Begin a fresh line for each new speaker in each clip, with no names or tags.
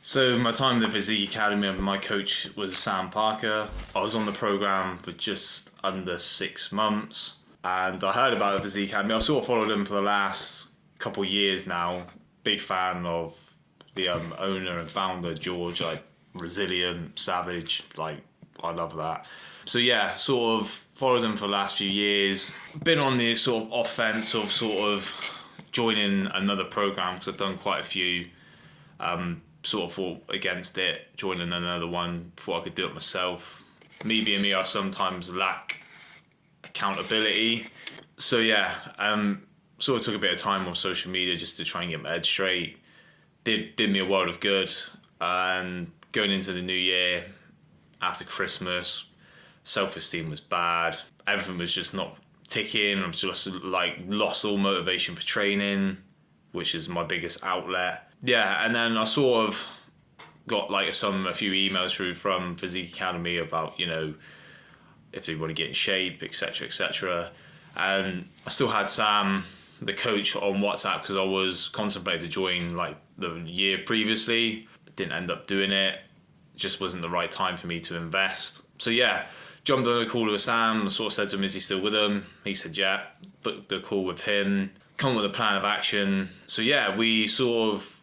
So my time in the Physique Academy, my coach was Sam Parker. I was on the program for just under 6 months, and I heard about the Physique Academy. I've sort of followed him for the last couple of years now. Big fan of the owner and founder, George. Like, resilient, savage. Like, I love that. So yeah, sort of followed him for the last few years. Been on the sort of offense of sort of joining another program because I've done quite a few. Sort of fought against it, joining another one, thought I could do it myself. Me being me, I sometimes lack accountability. So yeah, sort of took a bit of time off social media just to try and get my head straight. Did me a world of good. And going into the new year, after Christmas, self-esteem was bad. Everything was just not ticking. I'm just like lost all motivation for training, which is my biggest outlet. Yeah, and then I sort of got like a few emails through from Physique Academy about, you know, if they want to get in shape, etc., etc. And I still had Sam, the coach, on WhatsApp because I was contemplating to join like the year previously. Didn't end up doing it. Just wasn't the right time for me to invest. So yeah, jumped on a call with Sam, sort of said to him, is he still with him? He said, yeah. Booked the call with him, come with a plan of action. So yeah, we sort of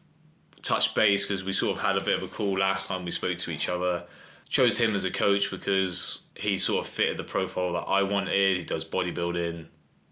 touched base because we sort of had a bit of a call last time we spoke to each other. Chose him as a coach because he sort of fitted the profile that I wanted. He does bodybuilding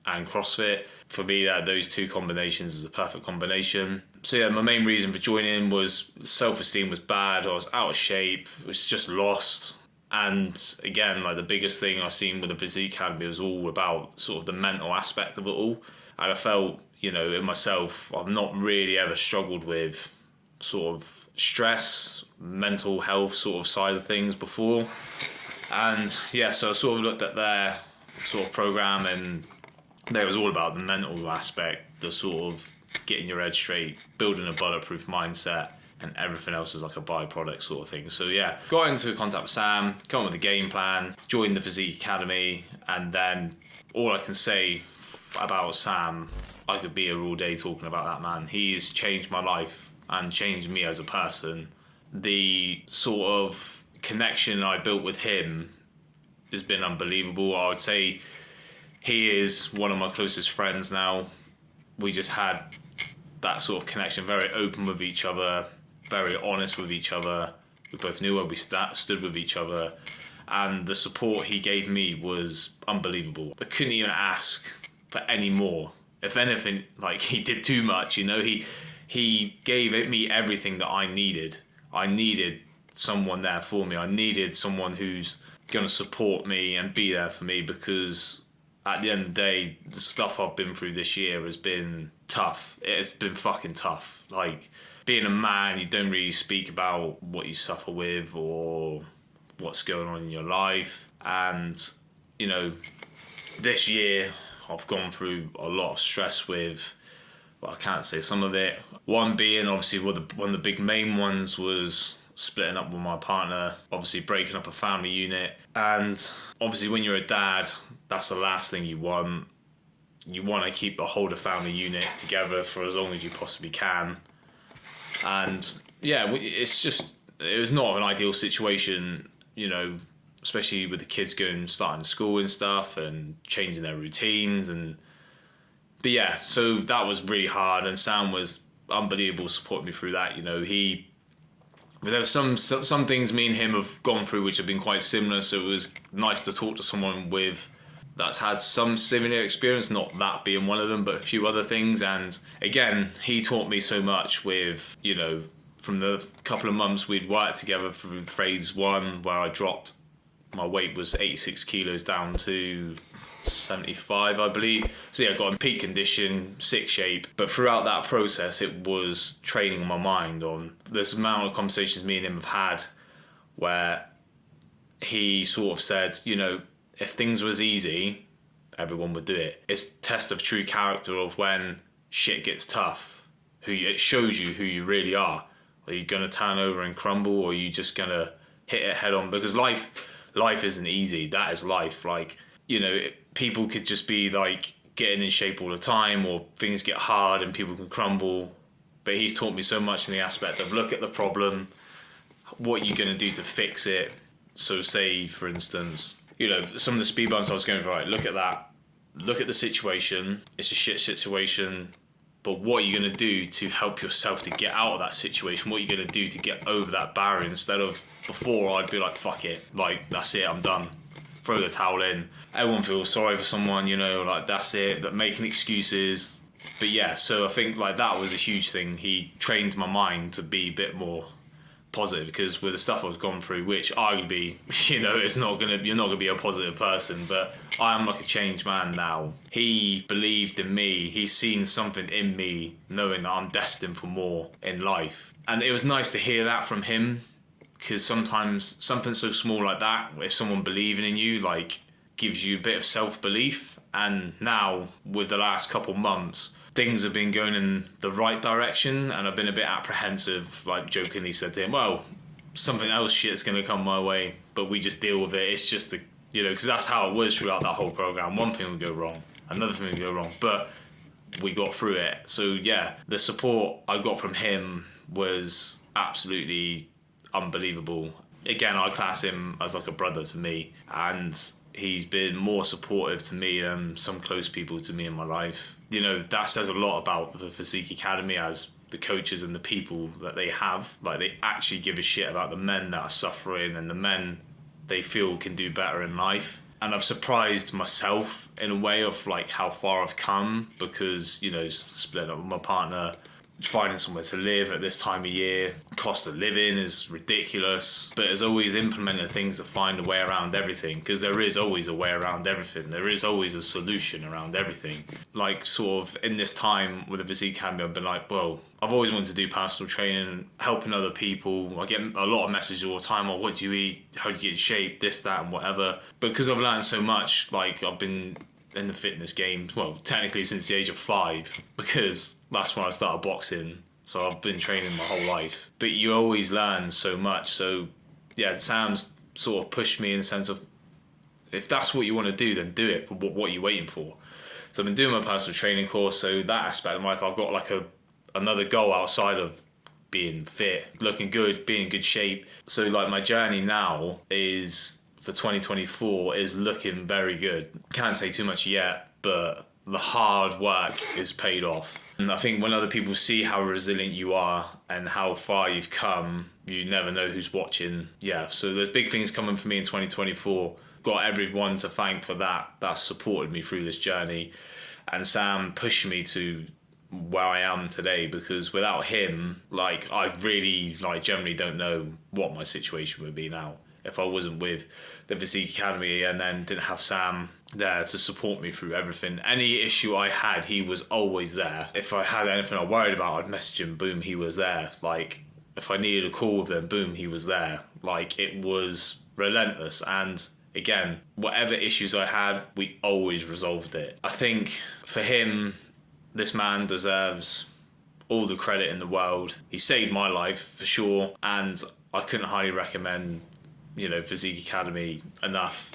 and CrossFit. For me, those two combinations is a perfect combination. So yeah, my main reason for joining was self-esteem was bad. I was out of shape, was just lost. And again, like the biggest thing I've seen with the Physique Academy was all about sort of the mental aspect of it all. And I felt, you know, in myself, I've not really ever struggled with sort of stress, mental health sort of side of things before. And yeah, so I sort of looked at their sort of program, and there was all about the mental aspect, the sort of getting your head straight, building a bulletproof mindset, and everything else is like a byproduct sort of thing. So yeah, got into contact with Sam, come up with a game plan, joined the Physique Academy, and then all I can say about Sam, I could be here all day talking about that man. He's changed my life and changed me as a person. The sort of connection I built with him has been unbelievable. I would say he is one of my closest friends now. We just had that sort of connection, very open with each other, very honest with each other. We both knew where we stood with each other, and the support he gave me was unbelievable. I couldn't even ask for any more. If anything, like, he did too much, you know. He gave me everything that I needed. I needed someone there for me. I needed someone who's going to support me and be there for me, because at the end of the day, the stuff I've been through this year has been tough. It's been fucking tough. Like, being a man, you don't really speak about what you suffer with or what's going on in your life. And, you know, this year I've gone through a lot of stress with, well, I can't say some of it. One being, obviously, one of the big main ones was splitting up with my partner, obviously breaking up a family unit. And obviously when you're a dad, that's the last thing you want. You want to keep the whole family unit together for as long as you possibly can. And yeah, it was not an ideal situation, you know, especially with the kids starting school and stuff and changing their routines. But yeah, so that was really hard, and Sam was unbelievable, supporting me through that. You know, but there were some things me and him have gone through which have been quite similar, so it was nice to talk to someone that's had some similar experience, not that being one of them, but a few other things. And again, he taught me so much with, you know, from the couple of months we'd worked together through phase one, where I dropped, my weight was 86 kilos down to 75, I believe. So yeah, I got in peak condition, sick shape. But throughout that process, it was training my mind on this amount of conversations me and him have had, where he sort of said, you know, if things was easy, everyone would do it. It's a test of true character of when shit gets tough. It shows you who you really are. Are you going to turn over and crumble, or are you just going to hit it head on? Because life isn't easy. That is life. Like, you know, people could just be like getting in shape all the time, or things get hard and people can crumble. But he's taught me so much in the aspect of look at the problem, what you're going to do to fix it. So say, for instance, you know, some of the speed bumps I was going for, right, look at that. Look at the situation. It's a shit situation. But what are you going to do to help yourself to get out of that situation? What are you going to do to get over that barrier? Instead of before, I'd be like, fuck it. Like, that's it, I'm done. Throw the towel in. Everyone feels sorry for someone, you know, like, that's it. That making excuses. But yeah, so I think like that was a huge thing. He trained my mind to be a bit more positive, because with the stuff I've gone through, which arguably, you know, you're not gonna be a positive person, but I am like a changed man now. He believed in me. He's seen something in me, knowing that I'm destined for more in life. And it was nice to hear that from him, because sometimes something so small like that, if someone believing in you, like, gives you a bit of self-belief. And now with the last couple months, things have been going in the right direction, and I've been a bit apprehensive, like jokingly said to him, well, something else shit's going to come my way, but we just deal with it. It's just, you know, because that's how it was throughout that whole program. One thing would go wrong, another thing would go wrong, but we got through it. So yeah, the support I got from him was absolutely unbelievable. Again, I class him as like a brother to me, and he's been more supportive to me than some close people to me in my life. You know, that says a lot about the Physique Academy as the coaches and the people that they have. Like, they actually give a shit about the men that are suffering and the men they feel can do better in life. And I've surprised myself in a way of like how far I've come, because, you know, splitting up with my partner, finding somewhere to live at this time of year, cost of living is ridiculous, but there's always implementing things that find a way around everything, because there is always a way around everything. There is always a solution around everything. Like, sort of in this time with the Physique Academy, I've been like, well, I've always wanted to do personal training, helping other people. I get a lot of messages all the time, oh, what do you eat, how do you get in shape, this, that, and whatever. But because I've learned so much, like, I've been in the fitness game, well, technically since the age of 5, because that's when I started boxing. So I've been training my whole life. But you always learn so much. So yeah, Sam's sort of pushed me in the sense of, if that's what you want to do, then do it. But what are you waiting for? So I've been doing my personal training course. So that aspect of my life, I've got like another goal outside of being fit, looking good, being in good shape. So like my journey now is, for 2024, is looking very good. Can't say too much yet, but the hard work is paid off. And I think when other people see how resilient you are and how far you've come, you never know who's watching. Yeah, so there's big things coming for me in 2024. Got everyone to thank for that supported me through this journey. And Sam pushed me to where I am today, because without him, like, I really, like, generally don't know what my situation would be now if I wasn't with the Physique Academy and then didn't have Sam there to support me through everything. Any issue I had, he was always there. If I had anything I worried about, I'd message him, boom, he was there. Like, if I needed a call with him, boom, he was there. Like, it was relentless. And again, whatever issues I had, we always resolved it. I think for him, this man deserves all the credit in the world. He saved my life for sure, and I couldn't highly recommend, you know, Physique Academy enough.